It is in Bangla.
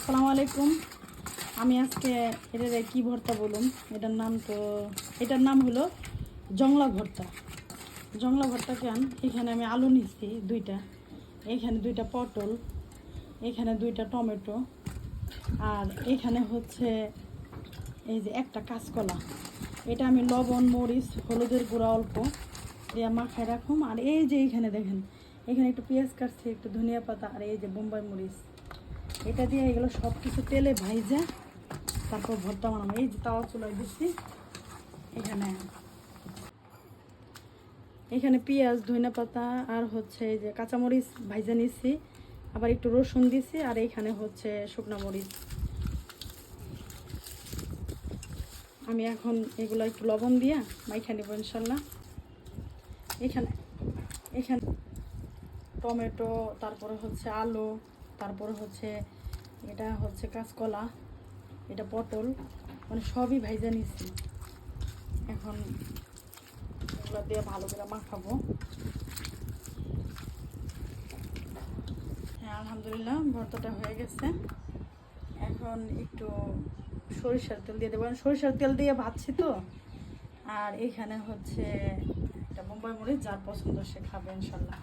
আসসালামু আলাইকুম। আমি আজকে এটার কি ভর্তা বলুন, এটার নাম হলো জংলা ভর্তা। জংলা ভর্তা কেন, এখানে আমি আলু নিচ্ছি দুইটা, এখানে দুইটা পটল, এখানে দুইটা টমেটো, আর এখানে হচ্ছে এই যে একটা কাঁচকলা। এটা আমি লবণ, মরিচ, হলুদের গুঁড়া অল্প দিয়ে মাখায় রাখুম। আর এই যে এইখানে দেখেন, এখানে একটু পেঁয়াজ কাটছি, একটু ধনিয়া পাতা, আর এই যে বোম্বাই মরিচ, এটা দিয়ে এগুলো সব কিছু তেলে ভাইজা তারপর ভর্তা বানাবো। এই যে তাওয়া চুলায় দিচ্ছি, এখানে এখানে পেঁয়াজ, ধনিয়া পাতা আর হচ্ছে এই যে কাঁচামরিচ ভাইজা নিচ্ছি, আবার একটু রসুন দিছি, আর এইখানে হচ্ছে শুকনো মরিচ। আমি এখন এগুলো একটু লবণ দিয়া মাইখা নেব ইনশাল্লাহ। এখানে এখানে টমেটো, তারপরে হচ্ছে আলু, তারপরে হচ্ছে এটা হচ্ছে কাঁচকলা, এটা পটল, মানে সবই ভাইজা নিচ্ছি। এখন এগুলো দিয়ে ভালো করে মাখাবো। হ্যাঁ, আলহামদুলিল্লাহ ভর্তাটা হয়ে গেছে। এখন একটু সরিষার তেল দিয়ে দেবো, সরিষার তেল দিয়ে ভাজছি তো। আর এখানে হচ্ছে একটা বোম্বাই মরিচ, যার পছন্দ সে খাবে ইনশাল্লাহ।